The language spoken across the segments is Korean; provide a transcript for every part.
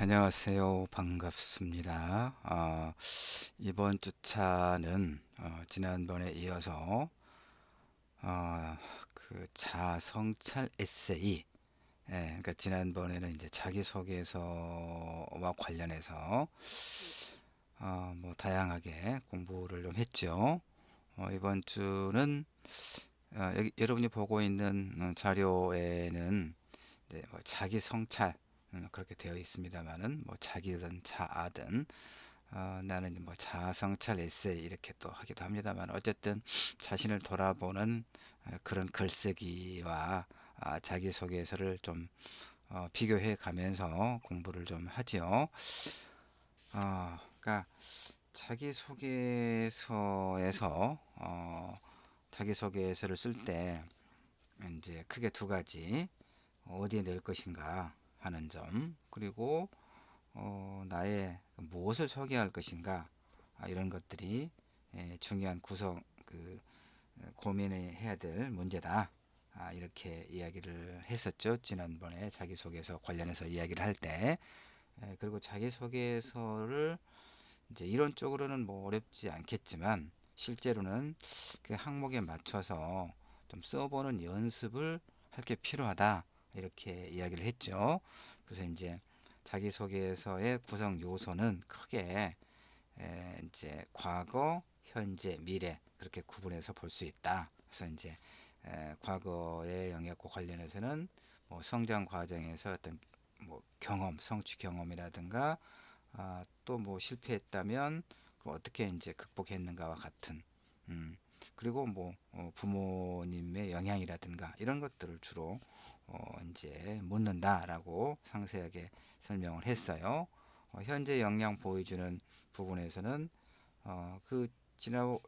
안녕하세요. 반갑습니다. 이번 주차는 지난번에 이어서 어, 그 자성찰 에세이, 그러니까 지난번에는 이제 자기소개서와 관련해서 뭐 다양하게 공부를 좀 했죠. 이번 주는 여러분이 보고 있는 자료에는 뭐 자기 성찰 그렇게 되어 있습니다만은 뭐 자기든 자아든 나는 뭐 자아성찰 에세이 이렇게 또 하기도 합니다만 어쨌든 자신을 돌아보는 그런 글쓰기와 자기소개서를 좀 비교해 가면서 공부를 좀 하지요. 그러니까 자기소개서에서 자기소개서를 쓸 때 이제 크게 두 가지, 어디에 낼 것인가 하는 점, 그리고 나의 무엇을 소개할 것인가, 이런 것들이 중요한 구성 고민해야 될 문제다. 이렇게 이야기를 했었죠. 지난번에 자기소개서 관련해서 이야기를 할 때. 그리고 자기소개서를 이제 이론적으로는 뭐 어렵지 않겠지만 실제로는 그 항목에 맞춰서 좀 써보는 연습을 할 게 필요하다, 이렇게 이야기를 했죠. 그래서 이제 자기소개서의 구성 요소는 크게 이제 과거, 현재, 미래 그렇게 구분해서 볼 수 있다. 그래서 이제 과거의 영역과 관련해서는 뭐 성장 과정에서 어떤 뭐 경험, 성취 경험이라든가 또 뭐 실패했다면 어떻게 이제 극복했는가와 같은, 그리고 뭐 부모님의 영향이라든가 이런 것들을 주로 이제 묻는다라고 상세하게 설명을 했어요. 현재 영향 보여주는 부분에서는 그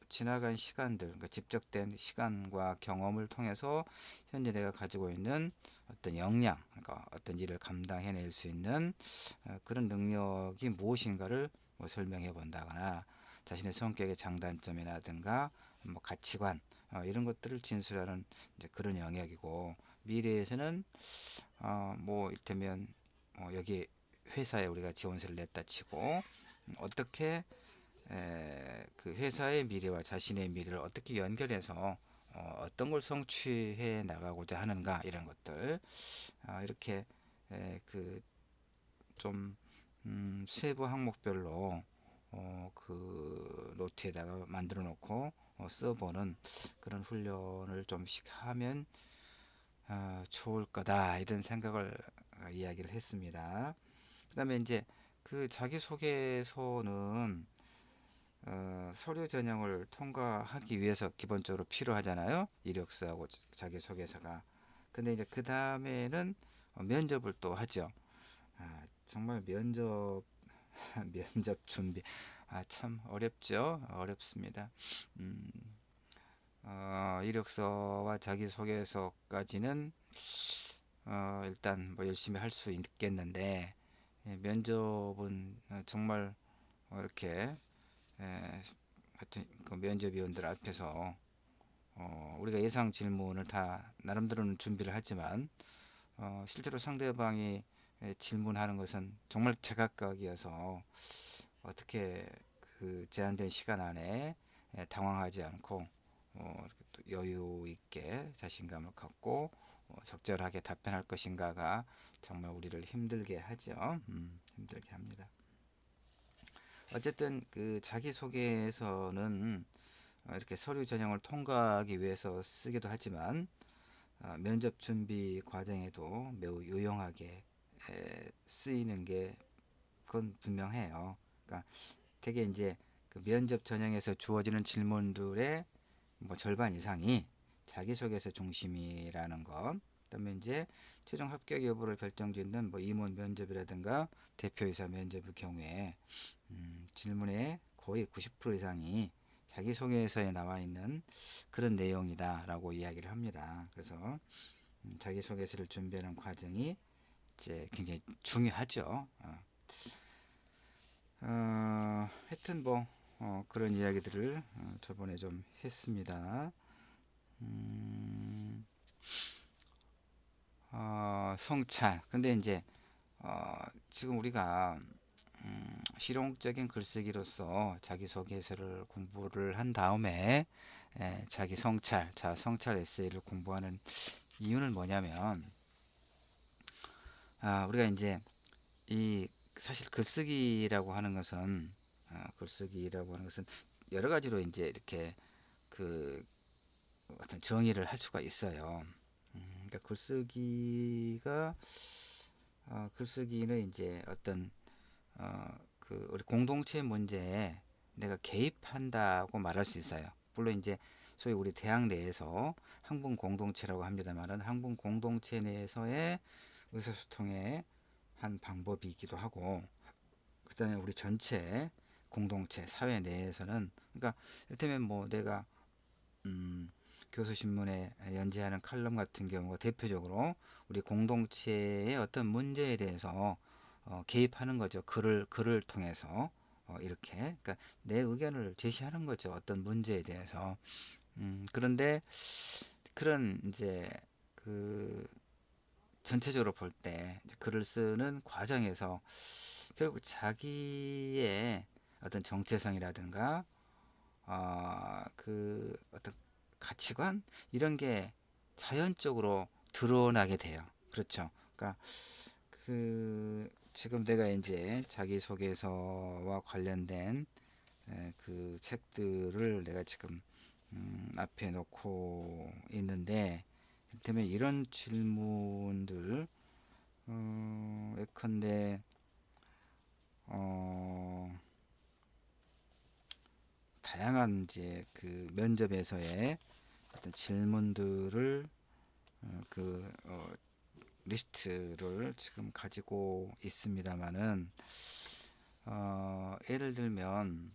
지나간 시간들, 그러니까 집적된 시간과 경험을 통해서 현재 내가 가지고 있는 어떤 역량, 그러니까 어떤 일을 감당해낼 수 있는 그런 능력이 무엇인가를 뭐 설명해 본다거나, 자신의 성격의 장단점이라든가 뭐 가치관, 이런 것들을 진술하는 이제 그런 영역이고, 미래에서는 뭐 이를테면 여기 회사에 우리가 지원서를 냈다 치고, 어떻게 그 회사의 미래와 자신의 미래를 어떻게 연결해서 어떤 걸 성취해 나가고자 하는가, 이런 것들 이렇게 그 좀 세부 항목별로 그 노트에다가 만들어 놓고 써보는 그런 훈련을 좀씩 하면 좋을 거다, 이런 생각을 이야기를 했습니다. 그 다음에 이제 그 자기소개서는 서류 전형을 통과하기 위해서 기본적으로 필요하잖아요. 이력서하고 자기소개서가. 근데 이제 그 다음에는 면접을 또 하죠. 정말 면접 면접 준비, 참 어렵죠. 어렵습니다. 음, 이력서와 자기소개서까지는 일단 뭐 열심히 할 수 있겠는데, 면접은 정말 이렇게 하여튼 그 면접위원들 앞에서 우리가 예상 질문을 다 나름대로는 준비를 하지만 실제로 상대방이 질문하는 것은 정말 제각각이어서 어떻게 그 제한된 시간 안에 당황하지 않고 이렇게 또 여유 있게 자신감을 갖고 적절하게 답변할 것인가가 정말 우리를 힘들게 하죠. 힘들게 합니다. 어쨌든 그 자기소개에서는 이렇게 서류 전형을 통과하기 위해서 쓰기도 하지만 면접 준비 과정에도 매우 유용하게 쓰이는 게 그건 분명해요. 그러니까 되게 이제 그 면접 전형에서 주어지는 질문들의 뭐 절반 이상이 자기소개서 중심이라는 것. 그다음에 이제 최종 합격 여부를 결정짓는 뭐 임원 면접이라든가 대표이사 면접의 경우에 질문의 거의 90% 이상이 자기소개서에 나와 있는 그런 내용이다라고 이야기를 합니다. 그래서 자기소개서를 준비하는 과정이 이제 굉장히 중요하죠. 하여튼 뭐 그런 이야기들을 저번에 좀 했습니다. 성찰. 근데 이제 지금 우리가 실용적인 글쓰기로서 자기소개서를 공부를 한 다음에 자기 성찰, 자 성찰 에세이를 공부하는 이유는 뭐냐면, 우리가 이제 이 사실 글쓰기라고 하는 것은 여러 가지로 이제 이렇게 그 어떤 정의를 할 수가 있어요. 그러니까 글쓰기는 이제 어떤 우리 공동체 문제에 내가 개입한다고 말할 수 있어요. 물론 이제 소위 우리 대학 내에서 학문 공동체라고 합니다만은, 학문 공동체 내에서의 의사소통의 한 방법이기도 하고, 그다음에 우리 전체 공동체 사회 내에서는, 그러니까 이를테면 뭐 내가 교수신문에 연재하는 칼럼 같은 경우가 대표적으로 우리 공동체의 어떤 문제에 대해서 개입하는 거죠. 글을 통해서 이렇게, 그러니까 내 의견을 제시하는 거죠. 어떤 문제에 대해서. 그런데 그런 이제 그 전체적으로 볼 때 글을 쓰는 과정에서 결국 자기의 어떤 정체성이라든가 어떤 가치관 이런 게 자연적으로 드러나게 돼요. 그렇죠. 그러니까 지금 내가 이제 자기소개서와 관련된 그 책들을 내가 지금 앞에 놓고 있는데, 때문에 이런 질문들, 예컨대 어, 다양한 이제 그 면접에서의 어떤 질문들을 어, 그 어, 리스트를 지금 가지고 있습니다만은, 예를 들면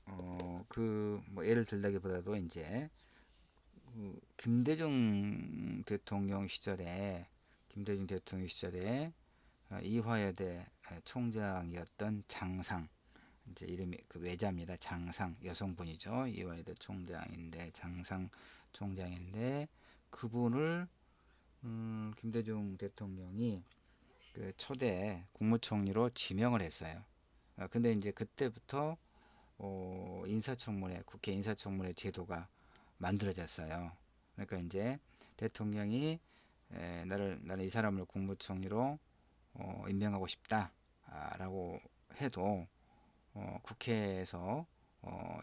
뭐 예를 들다기보다도 이제 김대중 대통령 시절에 이화여대 총장이었던 장상, 이제 이름이 그 외자입니다. 장상, 여성분이죠. 이화여대 총장인데, 장상 총장인데, 그분을 김대중 대통령이 그 초대 국무총리로 지명을 했어요. 근데 이제 그때부터 국회 인사청문회 제도가 만들어졌어요. 그러니까 이제 대통령이 나는 이 사람을 국무총리로 임명하고 싶다라고 해도 국회에서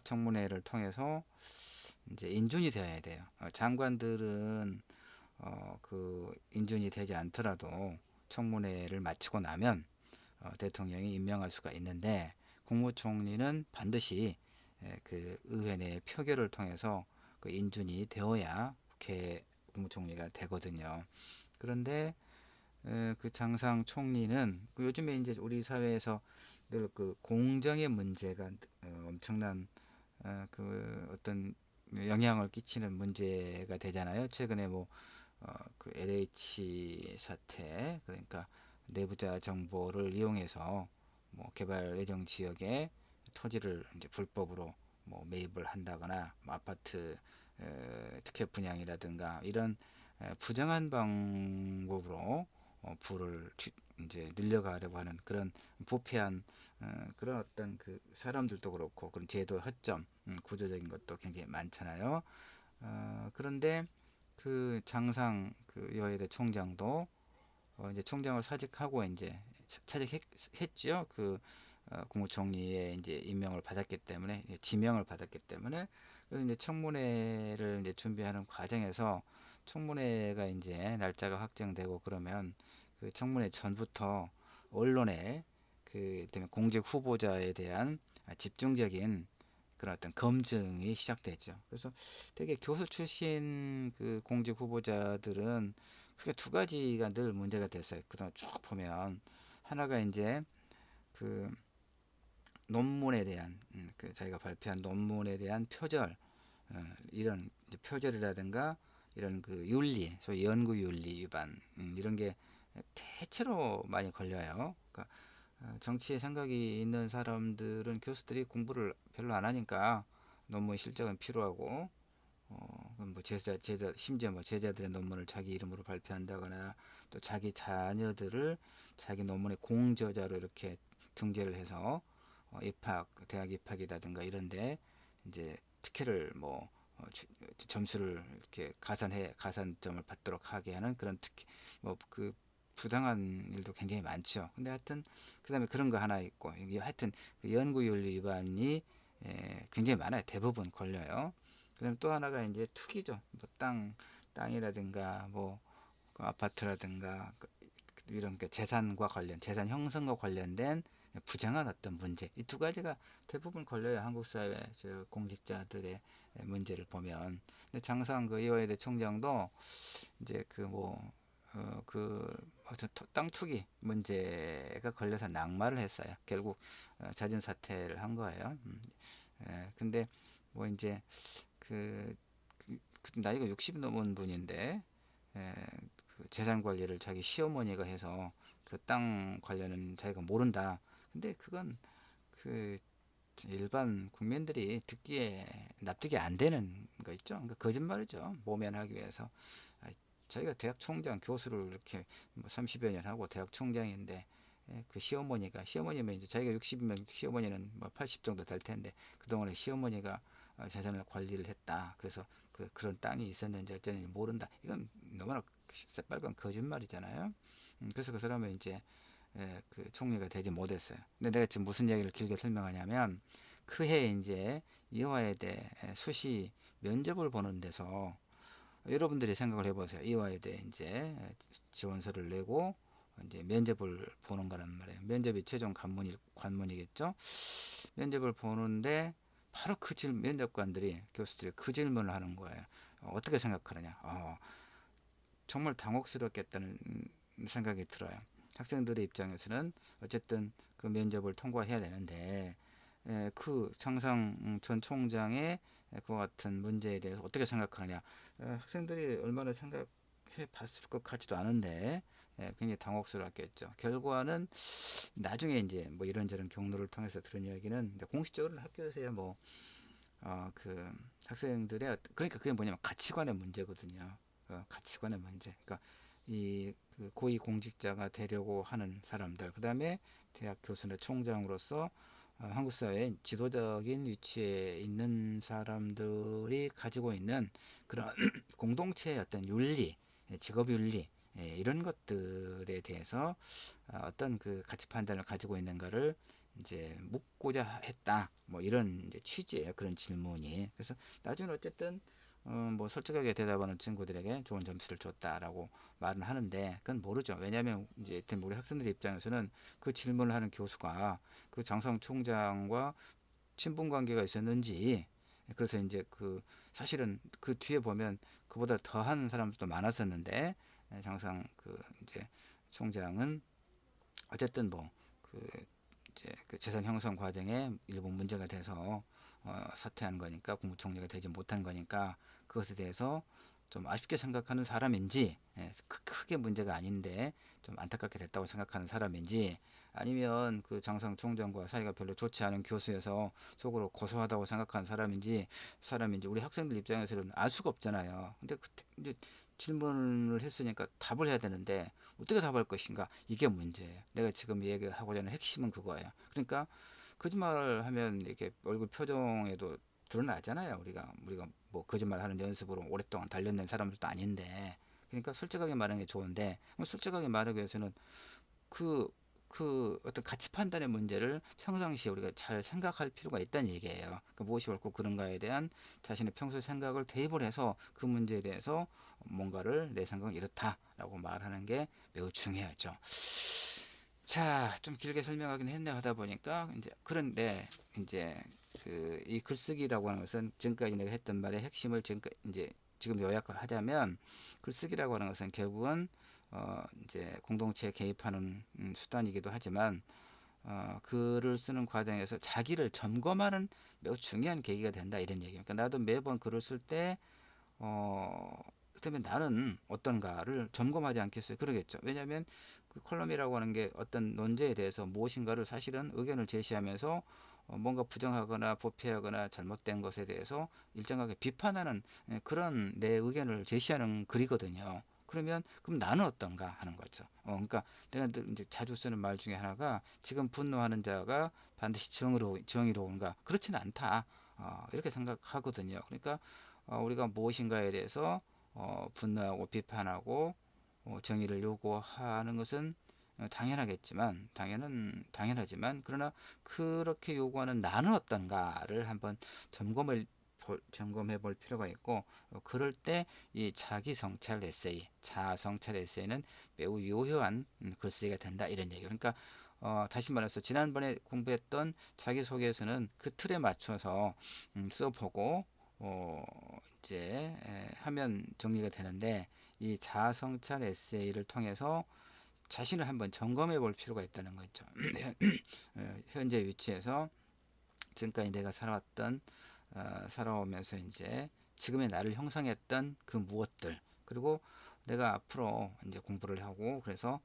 청문회를 통해서 이제 인준이 되어야 돼요. 장관들은 그 인준이 되지 않더라도 청문회를 마치고 나면 대통령이 임명할 수가 있는데, 국무총리는 반드시 그 의회 내 표결을 통해서 그 인준이 되어야 국회 국무총리가 되거든요. 그런데 그 장상 총리는 요즘에 이제 우리 사회에서 늘 그 공정의 문제가 엄청난 어떤 영향을 끼치는 문제가 되잖아요. 최근에 뭐 그 LH 사태, 그러니까 내부자 정보를 이용해서 뭐 개발 예정 지역에 토지를 이제 불법으로 뭐 매입을 한다거나, 뭐 아파트 특혜 분양이라든가 이런 부정한 방법으로 부를 이제 늘려가려고 하는 그런 부패한 그런 어떤 그 사람들도 그렇고, 그런 제도 허점, 구조적인 것도 굉장히 많잖아요. 그런데 그 장상 그 여의대 총장도 이제 총장을 사직하고 이제 차직했죠. 국무총리의 이제 임명을 받았기 때문에, 지명을 받았기 때문에. 그래서 이제 청문회를 이제 준비하는 과정에서 청문회가 이제 날짜가 확정되고 그러면, 그 청문회 전부터 언론에 때문에 공직 후보자에 대한 집중적인 그런 어떤 검증이 시작되죠. 그래서 되게 교수 출신 그 공직 후보자들은 크게 두 가지가 늘 문제가 됐어요. 그동안 쭉 보면, 하나가 이제 그 논문에 대한 그 자기가 발표한 논문에 대한 표절, 이런 표절이라든가 이런 그 윤리, 소위 연구 윤리 위반, 이런 게 대체로 많이 걸려요. 그러니까 정치에 생각이 있는 사람들은, 교수들이 공부를 별로 안 하니까 논문 실적은 필요하고, 뭐 심지어 뭐 제자들의 논문을 자기 이름으로 발표한다거나 또 자기 자녀들을 자기 논문의 공저자로 이렇게 등재를 해서 대학 입학이라든가 이런데 이제 특혜를 점수를 이렇게 가산점을 받도록 하게 하는 그런 특혜, 그 부당한 일도 굉장히 많죠. 근데 하여튼 그다음에 그런 거 하나 있고, 이게 하여튼 그 연구윤리 위반이 굉장히 많아요. 대부분 걸려요. 그다음 또 하나가 이제 투기죠. 뭐 땅이라든가 그 아파트라든가 이런 그 재산 형성과 관련된 부정한 어떤 문제, 이 두 가지가 대부분 걸려요. 한국 사회 공직자들의 문제를 보면. 근데 장상 그 이화여대 총장도 이제 땅 투기 문제가 걸려서 낙마를 했어요. 결국 자진 사퇴를 한 거예요. 근데 뭐 이제 그, 나이가 60 넘은 분인데 에, 그 재산 관리를 자기 시어머니가 해서 그 땅 관련은 자기가 모른다. 근데 그건 그 일반 국민들이 듣기에 납득이 안 되는 거 있죠. 그러니까 거짓말이죠. 모면하기 위해서. 자기가 대학 총장 교수를 이렇게 30여 년 하고 대학 총장인데 그 시어머니면 이제 자기가 60이면 시어머니는 80 정도 될 텐데 그동안에 시어머니가 재산을 관리를 했다. 그래서 그런 땅이 있었는지 어쩌는지 모른다. 이건 너무나 새빨간 거짓말이잖아요. 그래서 그 사람은 이제 그 총리가 되지 못했어요. 근데 내가 지금 무슨 얘기를 길게 설명하냐면 그해 이제 이화여대 수시 면접을 보는 데서 여러분들이 생각을 해보세요. 이화여대 이제 지원서를 내고 이제 면접을 보는 거란 말이에요. 면접이 최종 관문이겠죠. 면접을 보는데 바로 면접관들이 교수들이 그 질문을 하는 거예요. 어떻게 생각하느냐. 정말 당혹스럽겠다는 생각이 들어요. 학생들의 입장에서는 어쨌든 그 면접을 통과해야 되는데 그 장상 전 총장의 그와 같은 문제에 대해서 어떻게 생각하느냐. 학생들이 얼마나 생각해 봤을 것 같지도 않은데 굉장히 당혹스럽겠죠. 결과는 나중에 이제 뭐 이런저런 경로를 통해서 들은 이야기는 공식적으로는 학교에서야 그 학생들의 그러니까 그게 뭐냐면 가치관의 문제거든요. 가치관의 문제. 그러니까 그 고위 공직자가 되려고 하는 사람들, 그 다음에 대학 교수나 총장으로서 한국 사회의 지도적인 위치에 있는 사람들이 가지고 있는 그런 공동체의 어떤 윤리, 직업 윤리, 이런 것들에 대해서 어떤 그 가치 판단을 가지고 있는가를 이제 묻고자 했다. 뭐 이런 이제 취지예요. 그런 질문이. 그래서 나중에 어쨌든 뭐 솔직하게 대답하는 친구들에게 좋은 점수를 줬다라고 말은 하는데 그건 모르죠. 왜냐하면 이제 우리 학생들 입장에서는 그 질문을 하는 교수가 그 장성 총장과 친분 관계가 있었는지, 그래서 이제 그 사실은 그 뒤에 보면 그보다 더한 사람도 많았었는데 장상 그 이제 총장은 어쨌든 그 이제 그 재산 형성 과정에 일부 문제가 돼서 사퇴한 거니까, 국무총리가 되지 못한 거니까 그것에 대해서 좀 아쉽게 생각하는 사람인지, 크게 문제가 아닌데 좀 안타깝게 됐다고 생각하는 사람인지, 아니면 그 장상 총장과 사이가 별로 좋지 않은 교수여서 속으로 고소하다고 생각하는 사람인지 우리 학생들 입장에서는 알 수가 없잖아요. 근데 그때 이제 질문을 했으니까 답을 해야 되는데 어떻게 답할 것인가, 이게 문제예요. 내가 지금 얘기하고자 하는 핵심은 그거예요. 그러니까 거짓말을 하면 이렇게 얼굴 표정에도 드러나잖아요. 우리가 뭐 거짓말하는 연습으로 오랫동안 단련된 사람들도 아닌데, 그러니까 솔직하게 말하는 게 좋은데, 솔직하게 말하기 위해서는 그 어떤 가치 판단의 문제를 평상시에 우리가 잘 생각할 필요가 있다는 얘기예요. 그러니까 무엇이 옳고 그른가에 대한 자신의 평소 생각을 대입을 해서 그 문제에 대해서 뭔가를 내 생각은 이렇다라고 말하는 게 매우 중요하죠. 자, 좀 길게 설명하긴 했네 하다 보니까 이제 그런데 이제 이 글쓰기라고 하는 것은 지금까지 내가 했던 말의 핵심을 지금 요약을 하자면, 글쓰기라고 하는 것은 결국은 이제 공동체에 개입하는 수단이기도 하지만 글을 쓰는 과정에서 자기를 점검하는 매우 중요한 계기가 된다, 이런 얘기예요. 그러니까 나도 매번 글을 쓸 때 그렇다면 나는 어떤가를 점검하지 않겠어요? 그러겠죠. 왜냐하면 그 컬럼이라고 하는 게 어떤 논제에 대해서 무엇인가를 사실은 의견을 제시하면서 뭔가 부정하거나 부패하거나 잘못된 것에 대해서 일정하게 비판하는 그런 내 의견을 제시하는 글이거든요. 그러면 그럼 나는 어떤가 하는 거죠. 그러니까 내가 이제 자주 쓰는 말 중에 하나가 지금 분노하는 자가 반드시 정의로운가? 그렇지는 않다. 이렇게 생각하거든요. 그러니까 우리가 무엇인가에 대해서 분노하고 비판하고 정의를 요구하는 것은 당연하지만 그러나 그렇게 요구하는 나는 어떤가를 한번 점검해 볼 필요가 있고 그럴 때 이 자기 성찰 에세이, 자아 성찰 에세이는 매우 유효한 글쓰기가 된다 이런 얘기. 그러니까 다시 말해서 지난번에 공부했던 자기소개서는 그 틀에 맞춰서 써보고 어, 이제 하면 정리가 되는데 이 자아 성찰 에세이를 통해서 자신을 한번 점검해 볼 필요가 있다는 거죠. 현재 위치에서 지금까지 내가 살아오면서 이제 지금의 나를 형성했던 그 무엇들 그리고 내가 앞으로 이제 공부를 하고 그래서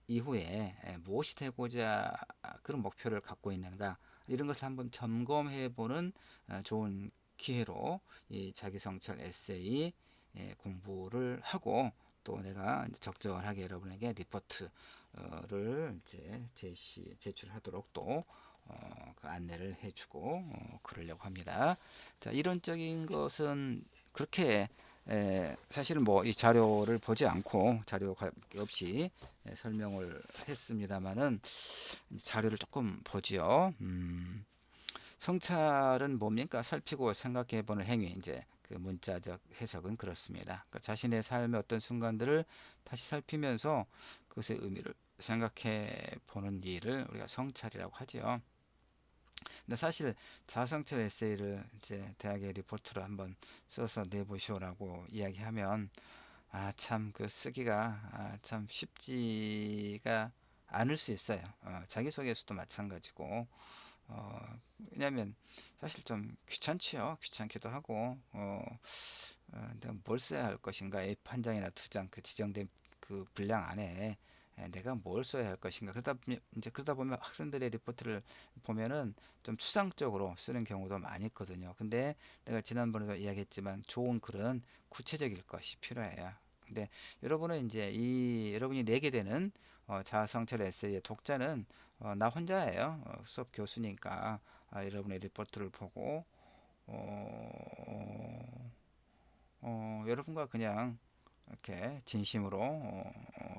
이후에 무엇이 되고자 그런 목표를 갖고 있는가 이런 것을 한번 점검해 보는 좋은 기회로 이 자기성찰 에세이 공부를 하고 또 내가 적절하게 여러분에게 리포트를 이제 제출하도록 또 그 안내를 해주고 그러려고 합니다. 자, 이론적인 것은 그렇게 사실은 뭐 이 자료를 보지 않고 자료 없이 설명을 했습니다만은 자료를 조금 보지요. 성찰은 뭡니까? 살피고 생각해보는 행위. 이제 그 문자적 해석은 그렇습니다. 그러니까 자신의 삶의 어떤 순간들을 다시 살피면서 그것의 의미를 생각해 보는 일을 우리가 성찰이라고 하죠. 근데 사실 자성찰 에세이를 이제 대학의 리포트로 한번 써서 내보시오라고 이야기하면 참 그 쓰기가 참 쉽지가 않을 수 있어요. 자기소개서도 마찬가지고 왜냐면 사실 좀 귀찮지요. 귀찮기도 하고 내가 뭘 써야 할 것인가 한 장이나 두 장 그 지정된 그 분량 안에 내가 뭘 써야 할 것인가 그러다 보면 학생들의 리포트를 보면은 좀 추상적으로 쓰는 경우도 많이 있거든요. 근데 내가 지난번에도 이야기했지만 좋은 글은 구체적일 것이 필요해요. 근데 여러분은 이제 이 여러분이 내게 되는 자아성찰 에세이의 독자는 나 혼자예요. 수업 교수니까 여러분의 리포트를 보고 어, 여러분과 그냥 이렇게 진심으로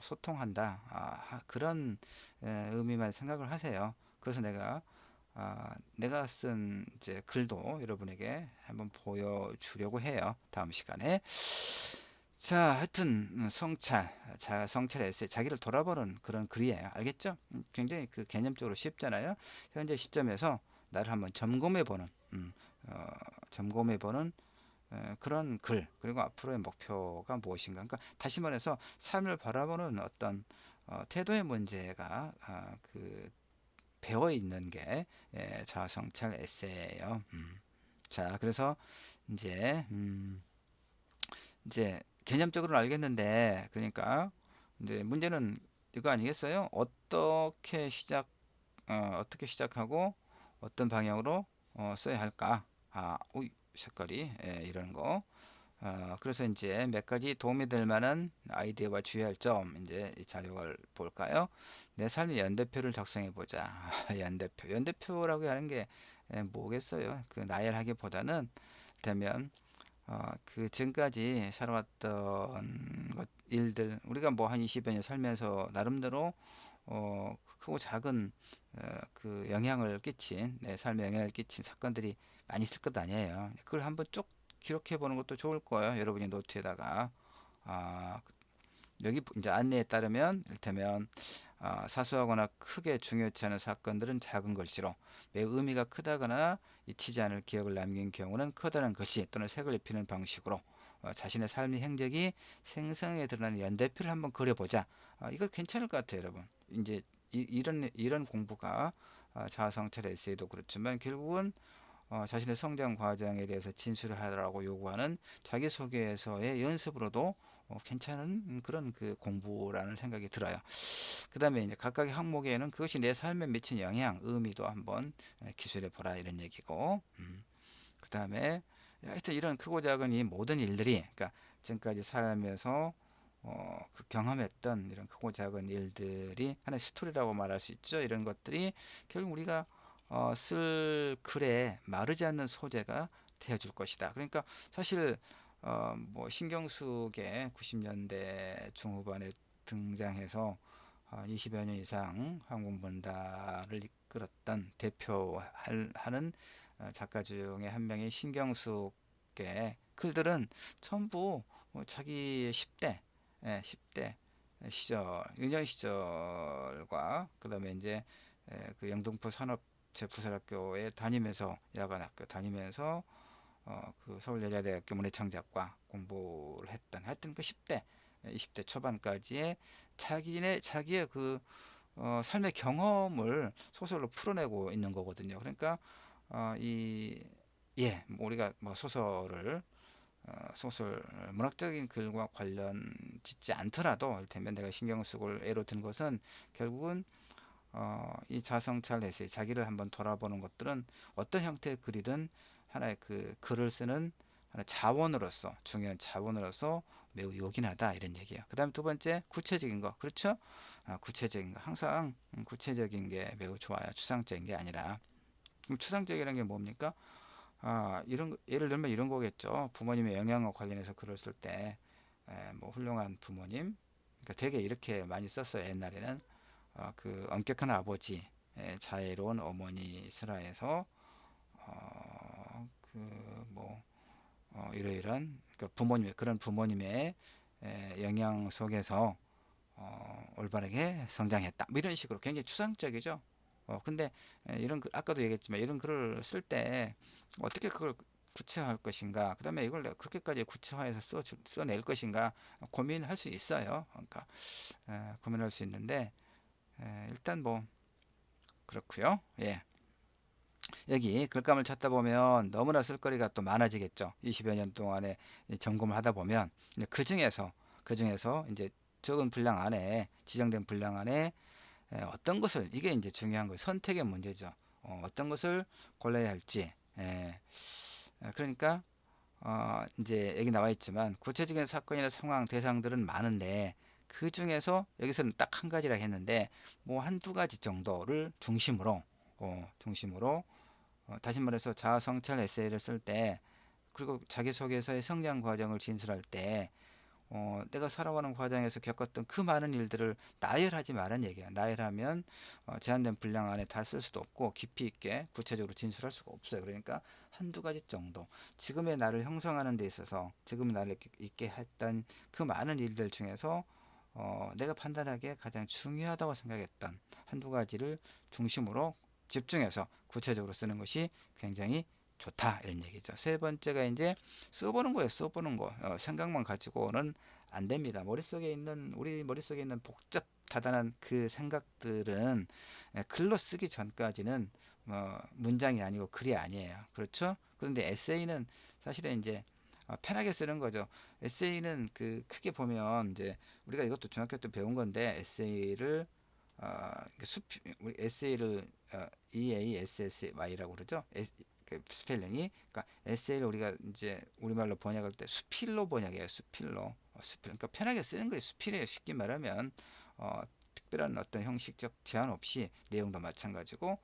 소통한다. 그런 의미만 생각을 하세요. 그래서 내가 쓴 이제 글도 여러분에게 한번 보여주려고 해요. 다음 시간에. 자, 하여튼 성찰 에세이, 자기를 돌아보는 그런 글이에요. 알겠죠? 굉장히 그 개념적으로 쉽잖아요. 현재 시점에서 나를 한번 점검해보는 그런 글 그리고 앞으로의 목표가 무엇인가. 그러니까 다시 말해서 삶을 바라보는 어떤 태도의 문제가 그 배어 있는 게 자아성찰 에세이예요. 자, 그래서 이제 이제 개념적으로는 알겠는데 그러니까 이제 문제는 이거 아니겠어요? 어떻게 시작하고 어떤 방향으로 써야 할까? 색깔이 이런 거. 그래서 이제 몇 가지 도움이 될 만한 아이디어와 주의할 점 이제 이 자료를 볼까요? 내 삶의 연대표를 작성해 보자. 연대표라고 하는 게 뭐겠어요? 그 나열하기보다는 되면 그 지금까지 살아왔던 일들 우리가 뭐 한 20여 년 살면서 나름대로 크고 작은 그 영향을 끼친 내 삶에 영향을 끼친 사건들이 많이 있을 것 아니에요. 그걸 한번 쭉 기록해 보는 것도 좋을 거예요. 여러분이 노트에다가 아, 여기 이제 안내에 따르면 이를테면 사소하거나 크게 중요치 않은 사건들은 작은 글씨로 매우 의미가 크다거나 잊히지 않을 기억을 남긴 경우는 커다란 글씨 또는 색을 입히는 방식으로 자신의 삶의 행적이 생생하게 드러나는 연대표를 한번 그려보자. 이거 괜찮을 것 같아요, 여러분. 이제 이런 공부가 자아성찰 에세이도 그렇지만 결국은 자신의 성장 과정에 대해서 진술을 하라고 요구하는 자기소개서의 연습으로도 괜찮은 그런 그 공부라는 생각이 들어요. 그 다음에 이제 각각의 항목에는 그것이 내 삶에 미친 영향, 의미도 한번 기술해 보라 이런 얘기고, 그 다음에 하여튼 이런 크고 작은 이 모든 일들이, 그러니까 지금까지 살면서 그 경험했던 이런 크고 작은 일들이 하나의 스토리라고 말할 수 있죠. 이런 것들이 결국 우리가 쓸 글에 마르지 않는 소재가 되어줄 것이다. 그러니까 사실 뭐 신경숙의 90년대 중후반에 등장해서 20여 년 이상 한국 문다를 이끌었던 대표하는 작가 중에 한 명의 신경숙의 글들은 전부 뭐 자기 10대, 10대 시절, 유년 시절과 그다음에 이제 그 영등포 산업재부설학교에 다니면서 야간학교 다니면서 그 서울여자대학교 문해창작과 공부를 했던 하여튼 그 10대, 20대 초반까지의 자기의 그 삶의 경험을 소설로 풀어내고 있는 거거든요. 그러니까 이 뭐 우리가 뭐 소설 문학적인 글과 관련 짓지 않더라도 이를테면 내가 신경숙을 예로 든 것은 결국은 이 자성찰 에세이 자기를 한번 돌아보는 것들은 어떤 형태의 글이든 하나의 그 글을 쓰는 하나의 자원으로서 중요한 자원으로서 매우 요긴하다 이런 얘기예요. 그 다음 두 번째 구체적인 거 그렇죠? 구체적인 거 항상 구체적인 게 매우 좋아요. 추상적인 게 아니라. 그럼 추상적이라는 게 뭡니까? 이런 예를 들면 이런 거겠죠. 부모님의 영향과 관련해서 글을 쓸 때 뭐 훌륭한 부모님 그러니까 되게 이렇게 많이 썼어요. 옛날에는 그 엄격한 아버지, 자애로운 어머니 슬하에서 그뭐 이러이러한 그러니까 부모님 그런 부모님의 영향 속에서 올바르게 성장했다. 뭐 이런 식으로 굉장히 추상적이죠. 근데 이런 아까도 얘기했지만 이런 글을 쓸 때 어떻게 그걸 구체화할 것인가, 그 다음에 이걸 내가 그렇게까지 구체화해서 써낼 것인가 고민할 수 있어요. 그러니까 고민할 수 있는데 일단 뭐 그렇고요. 예. 여기 글감을 찾다 보면 너무나 쓸거리가 또 많아지겠죠. 20여 년 동안에 점검을 하다 보면 그 중에서 이제 적은 분량 안에 지정된 분량 안에 어떤 것을 이게 이제 중요한 거예요. 선택의 문제죠. 어떤 것을 골라야 할지. 그러니까 이제 여기 나와 있지만 구체적인 사건이나 상황 대상들은 많은데 그 중에서 여기서는 딱 한 가지라 했는데 뭐 한두 가지 정도를 중심으로 다시 말해서 자아 성찰 에세이를 쓸 때 그리고 자기소개서의 성장 과정을 진술할 때 내가 살아가는 과정에서 겪었던 그 많은 일들을 나열하지 말은 얘기야. 나열하면 제한된 분량 안에 다 쓸 수도 없고 깊이 있게 구체적으로 진술할 수가 없어요. 그러니까 한두 가지 정도 지금의 나를 형성하는 데 있어서 지금 나를 있게 했던 그 많은 일들 중에서 내가 판단하기에 가장 중요하다고 생각했던 한두 가지를 중심으로 집중해서 구체적으로 쓰는 것이 굉장히 좋다 이런 얘기죠. 세 번째가 이제 써보는 거예요. 써보는 거. 생각만 가지고는 안 됩니다. 우리 머릿속에 있는 복잡 다단한 그 생각들은 글로 쓰기 전까지는 문장이 아니고 글이 아니에요. 그렇죠? 그런데 에세이는 사실은 이제 편하게 쓰는 거죠. 에세이는 그 크게 보면 이제 우리가 이것도 중학교 때 배운 건데 에세이를 우리 에세이를 EASSY라고 그러죠. 그 스펠링이 그러니까 에세이를 우리가 이제 우리말로 번역할 때 수필로 번역해요. 수필로. 수필. 그러니까 편하게 쓰는 거예요. 수필이에요. 쉽게 말하면 특별한 어떤 형식적 제한 없이 내용도 마찬가지고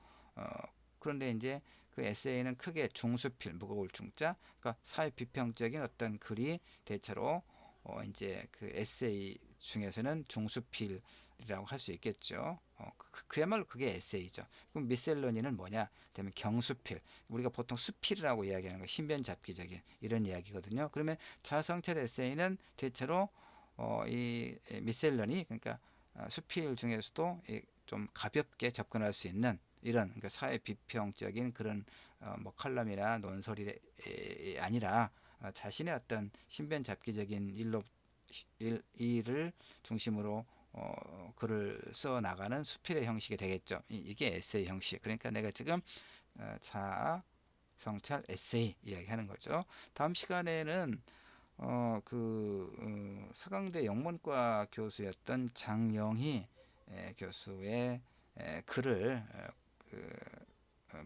그런데 이제 그 에세이는 크게 중수필, 무거울 중자, 그러니까 사회 비평적인 어떤 글이 대체로 이제 그 에세이 중에서는 중수필이라고 할 수 있겠죠. 그야말로 그게 에세이죠. 그럼 미셀러니는 뭐냐? 그다음에 경수필. 우리가 보통 수필이라고 이야기하는 거 신변잡기적인 이런 이야기거든요. 그러면 자성찰 에세이는 대체로 이 미셀러니 그러니까 수필 중에서도 좀 가볍게 접근할 수 있는 이런 그러니까 사회 비평적인 그런 뭐 칼럼이나 논설이 아니라 자신의 어떤 신변 잡기적인 일을 중심으로 글을 써 나가는 수필의 형식이 되겠죠. 이게 에세이 형식. 그러니까 내가 지금 자아 성찰 에세이 이야기하는 거죠. 다음 시간에는 서강대 영문과 교수였던 장영희 교수의 글을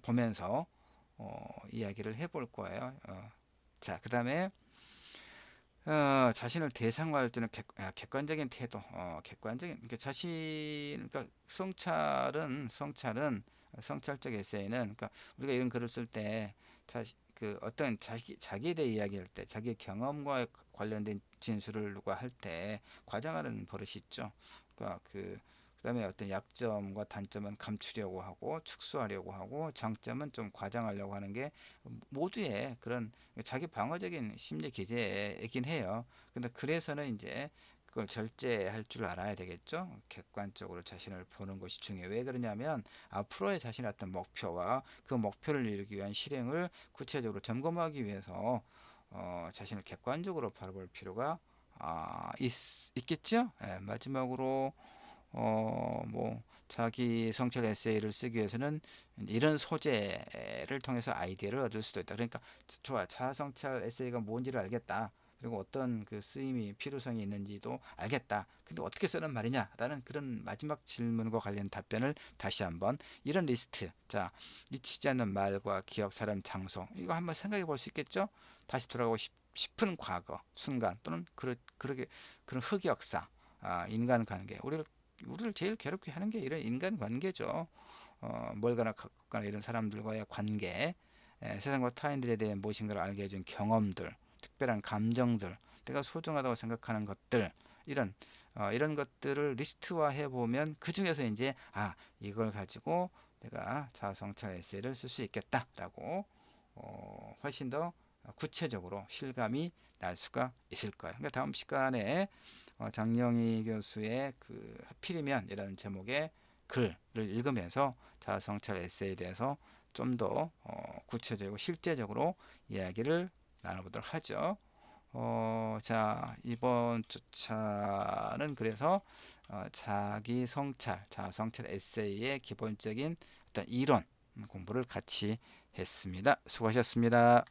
보면서 이야기를 해볼 거예요. 자, 그 다음에 자신을 대상화할 때는 객관적인 태도, 객관적인 그러니까 그러니까 성찰적 에세이는 그러니까 우리가 이런 글을 쓸 때 어떤 자기에 대해 이야기할 때 자기 경험과 관련된 진술을 누가 할 때 과장하는 버릇이 있죠. 그러니까 그다음에 어떤 약점과 단점은 감추려고 하고 축소하려고 하고 장점은 좀 과장하려고 하는 게 모두의 그런 자기 방어적인 심리 기제이긴 해요. 근데 그래서는 이제 그걸 절제할 줄 알아야 되겠죠. 객관적으로 자신을 보는 것이 중요해요. 왜 그러냐면 앞으로의 자신의 어떤 목표와 그 목표를 이루기 위한 실행을 구체적으로 점검하기 위해서 자신을 객관적으로 바라볼 필요가 있겠죠. 예, 마지막으로 뭐 자기 성찰 에세이를 쓰기 위해서는 이런 소재를 통해서 아이디어를 얻을 수도 있다. 그러니까 좋아, 자아 성찰 에세이가 뭔지를 알겠다. 그리고 어떤 그 쓰임이 필요성이 있는지도 알겠다. 근데 어떻게 쓰는 말이냐라는 그런 마지막 질문과 관련 답변을 다시 한번 이런 리스트. 자, 잊히지 않는 말과 기억, 사람, 장소. 이거 한번 생각해 볼 수 있겠죠? 다시 돌아가고 싶은 과거, 순간 또는 그렇게 그런 흑역사, 인간관계. 우리를 제일 괴롭게 하는 게 이런 인간관계죠. 멀거나 가깝거나 이런 사람들과의 관계, 세상과 타인들에 대해 무엇인가를 알게 해준 경험들, 특별한 감정들, 내가 소중하다고 생각하는 것들, 이런 것들을 리스트화해 보면 그 중에서 이제 이걸 가지고 내가 자아성찰 에세이를 쓸 수 있겠다라고 훨씬 더 구체적으로 실감이 날 수가 있을 거예요. 그러니까 다음 시간에 장영희 교수의 하필이면 이라는 제목의 글을 읽으면서 자아성찰 에세이에 대해서 좀 더 구체적이고 실제적으로 이야기를 나눠보도록 하죠. 자, 이번 주차는 그래서 자기 성찰, 자아성찰 에세이의 기본적인 어떤 이론 공부를 같이 했습니다. 수고하셨습니다.